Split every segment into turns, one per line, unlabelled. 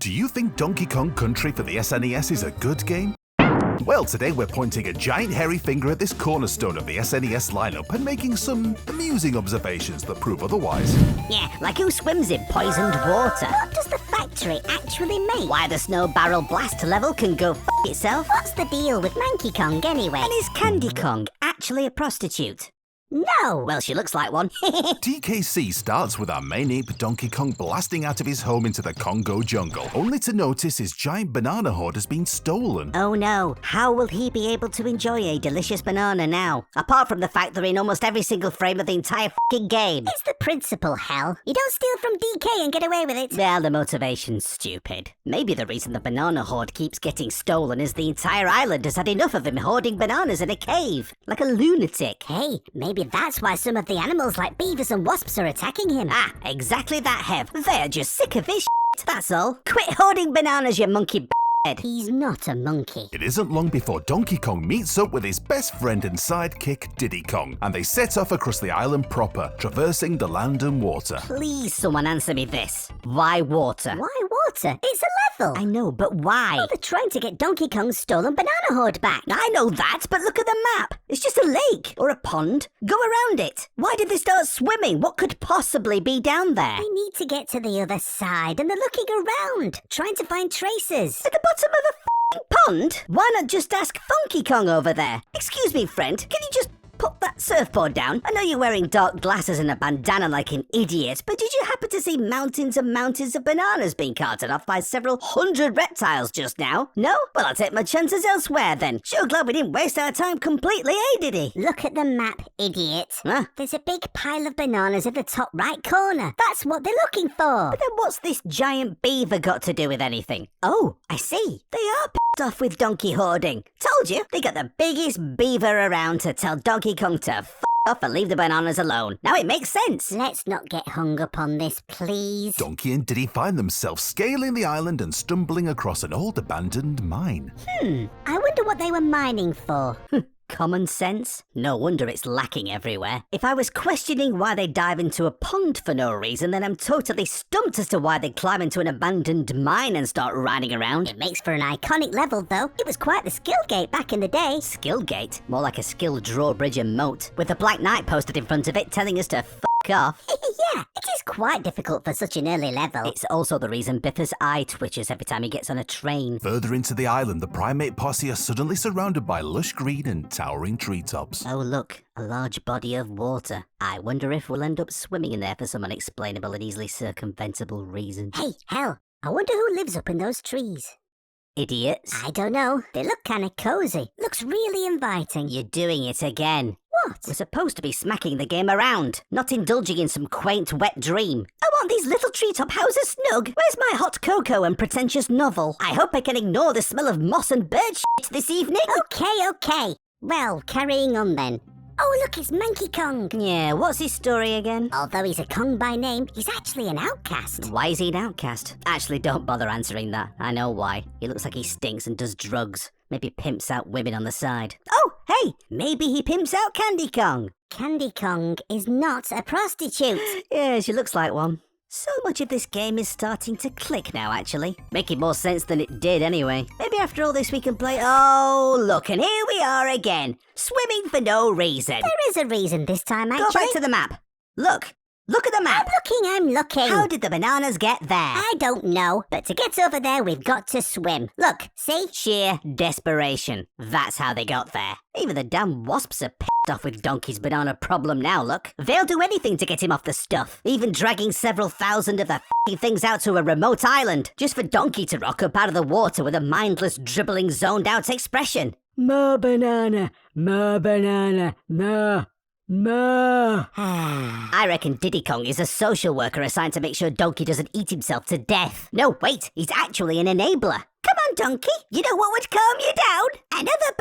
Do you think Donkey Kong Country for the SNES is a good game? Well, today we're pointing a giant hairy finger at this cornerstone of the SNES lineup and making some amusing observations that prove otherwise.
Yeah, like who swims in poisoned water?
What does the factory actually make?
Why the snow barrel blast level can go f itself?
What's the deal with Monkey Kong anyway?
And is Candy Kong actually a prostitute?
No!
Well, she looks like one.
DKC starts with our main ape Donkey Kong blasting out of his home into the Congo jungle, only to notice his giant banana hoard has been stolen.
Oh no, how will he be able to enjoy a delicious banana now? Apart from the fact they're in almost every single frame of the entire f***ing game.
It's the principle, Hell. You don't steal from DK and get away with it.
Well, the motivation's stupid. Maybe the reason the banana hoard keeps getting stolen is the entire island has had enough of him hoarding bananas in a cave. Like a lunatic.
Hey, maybe that's why some of the animals like beavers and wasps are attacking him.
Ah, exactly that, Hev. They're just sick of his shit, that's all. Quit hoarding bananas, you monkey b***head.
He's not a monkey.
It isn't long before Donkey Kong meets up with his best friend and sidekick Diddy Kong, and they set off across the island proper, traversing the land and water.
Please someone answer me this. Why water?
Why water? It's a level.
I know, but why?
Oh, they're trying to get Donkey Kong's stolen banana hoard back.
I know that, but look at the map. It's just a lake or a pond. Go around it. Why did they start swimming? What could possibly be down there?
They need to get to the other side, and they're looking around, trying to find traces.
At the bottom of the f***ing pond? Why not just ask Funky Kong over there? Excuse me, friend, can you just put that surfboard down? I know you're wearing dark glasses and a bandana like an idiot, but did you happen to see mountains and mountains of bananas being carted off by several hundred reptiles just now? No? Well, I'll take my chances elsewhere then. Sure glad we didn't waste our time completely, Diddy?
Look at the map, idiot.
Huh?
There's a big pile of bananas in the top right corner. That's what they're looking for.
But then what's this giant beaver got to do with anything? Oh, I see. They are pissed off with donkey hoarding. Told you, they got the biggest beaver around to tell Donkey Kong to f*** off and leave the bananas alone. Now it makes sense.
Let's not get hung up on this, please.
Donkey and Diddy find themselves scaling the island and stumbling across an old abandoned mine.
I wonder what they were mining for.
Common sense? No wonder it's lacking everywhere. If I was questioning why they dive into a pond for no reason, then I'm totally stumped as to why they climb into an abandoned mine and start riding around.
It makes for an iconic level, though. It was quite the skill gate back in the day.
Skill gate? More like a skill drawbridge and moat, with a black knight posted in front of it telling us to f*** off.
Yeah, it is quite difficult for such an early level.
It's also the reason Biffa's eye twitches every time he gets on a train.
Further into the island, the primate posse are suddenly surrounded by lush green and towering treetops.
Oh look, a large body of water. I wonder if we'll end up swimming in there for some unexplainable and easily circumventable reason.
Hey, Hell, I wonder who lives up in those trees.
Idiots.
I don't know. They look kinda cozy. Looks really inviting.
You're doing it again.
What?
We're supposed to be smacking the game around, not indulging in some quaint wet dream. I want these little treetop houses snug. Where's my hot cocoa and pretentious novel? I hope I can ignore the smell of moss and bird shit this evening.
Okay. Well, carrying on then. Oh, look, it's Monkey Kong.
Yeah, what's his story again?
Although he's a Kong by name, he's actually an outcast.
Why is he an outcast? Actually, don't bother answering that. I know why. He looks like he stinks and does drugs. Maybe pimps out women on the side. Oh, hey, maybe he pimps out Candy Kong.
Candy Kong is not a prostitute.
Yeah, she looks like one. So much of this game is starting to click now, actually. Making more sense than it did anyway. Maybe after all this we can play... Oh, look, and here we are again. Swimming for no reason.
There is a reason this time, actually.
Go back to the map. Look at the map.
I'm looking.
How did the bananas get there?
I don't know, but to get over there, we've got to swim. Look, see?
Sheer desperation. That's how they got there. Even the damn wasps are pissed off with Donkey's banana problem now, look. They'll do anything to get him off the stuff. Even dragging several thousand of the f***ing things out to a remote island. Just for Donkey to rock up out of the water with a mindless, dribbling, zoned-out expression. More banana, no. I reckon Diddy Kong is a social worker assigned to make sure Donkey doesn't eat himself to death. No, wait, he's actually an enabler. Come on, Donkey. You know what would calm you down? Another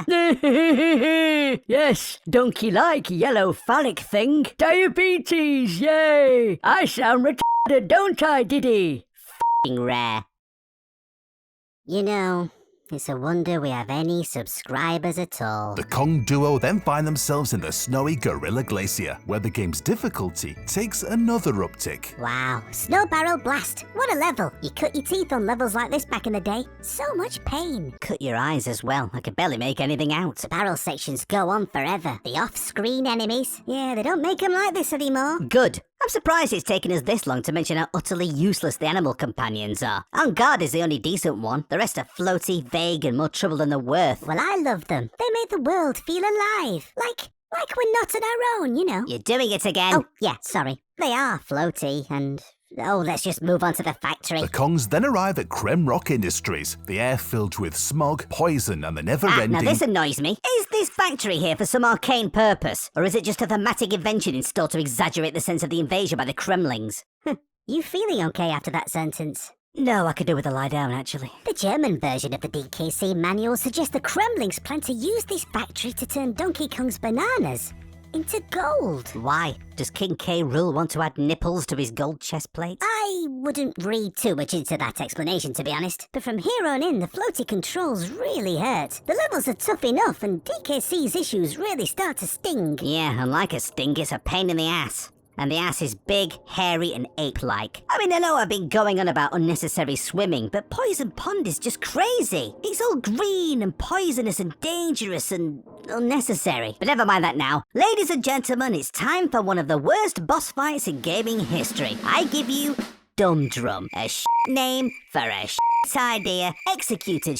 banana. Yes, donkey-like yellow phallic thing. Diabetes, yay. I sound retarded, don't I, Diddy? F***ing rare.
You know, It's a wonder we have any subscribers at all.
The Kong duo then find themselves in the snowy Gorilla Glacier, where the game's difficulty takes another uptick.
Wow, Snow Barrel Blast. What a level. You cut your teeth on levels like this back in the day. So much pain.
Cut your eyes as well. I could barely make anything out.
The barrel sections go on forever. The off-screen enemies. Yeah, they don't make them like this anymore.
Good. I'm surprised it's taken us this long to mention how utterly useless the animal companions are. On Guard is the only decent one. The rest are floaty, vague, and more trouble than they're worth.
Well, I love them. They made the world feel alive. Like we're not on our own, you know.
You're doing it again.
Oh, yeah, sorry. They are floaty and... Oh, let's just move on to the factory.
The Kongs then arrive at Kremroc Industries, the air filled with smog, poison, and the never-ending...
now this annoys me. Is this factory here for some arcane purpose? Or is it just a thematic invention installed to exaggerate the sense of the invasion by the Kremlings?
You feeling okay after that sentence?
No, I could do with a lie down, actually.
The German version of the DKC manual suggests the Kremlings plan to use this factory to turn Donkey Kong's bananas into gold.
Why? Does King K. Rool want to add nipples to his gold chest plate?
I wouldn't read too much into that explanation, to be honest. But from here on in, the floaty controls really hurt. The levels are tough enough, and DKC's issues really start to sting.
Yeah, and like a sting, it's a pain in the ass. And the ass is big, hairy, and ape-like. I mean, I know I've been going on about unnecessary swimming, but Poison Pond is just crazy. It's all green and poisonous and dangerous and unnecessary. But never mind that now. Ladies and gentlemen, it's time for one of the worst boss fights in gaming history. I give you Dumb Drum, a name for a idea, executed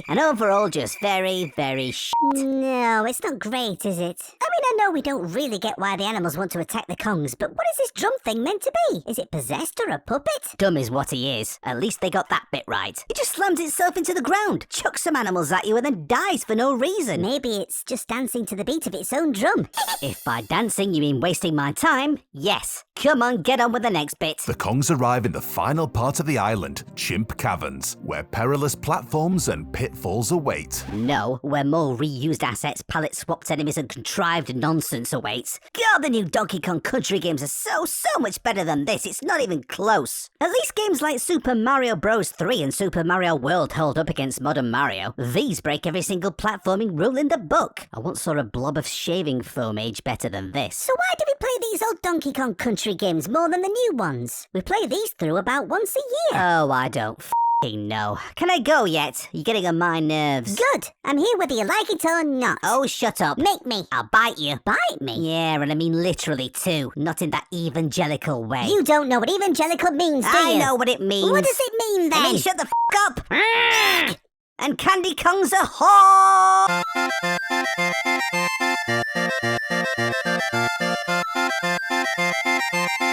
and overall just very, very
No, it's not great, is it? I mean, I know we don't really get why the animals want to attack the Kongs, but what is this drum thing meant to be? Is it possessed or a puppet?
Dumb is what he is. At least they got that bit right. It just slams itself into the ground, chucks some animals at you, and then dies for no reason.
Maybe it's just dancing to the beat of its own drum.
If by dancing you mean wasting my time, yes. Come on, get on with the next bit.
The Kongs arrive in the final part of the island, Chimp Caverns, where perilous platforms and pitfalls await.
No, where more reused assets, palette swapped enemies, and contrived nonsense awaits. God, the new Donkey Kong Country games are so much better than this. It's not even close. At least games like Super Mario Bros. 3 and Super Mario World hold up against modern Mario. These break every single platforming rule in the book. I once saw a blob of shaving foam age better than this.
So why do we play these old Donkey Kong Country games more than the new ones? We play these through about once a year.
Oh, I don't know. Can I go yet? You're getting on my nerves.
Good. I'm here whether you like it or not.
Oh, shut up.
Make me.
I'll bite you.
Bite me?
Yeah, and I mean literally too. Not in that evangelical way.
You don't know what evangelical means, do you?
I know what it means.
What does it mean then?
I mean, shut the up. And Candy Kong's a whore!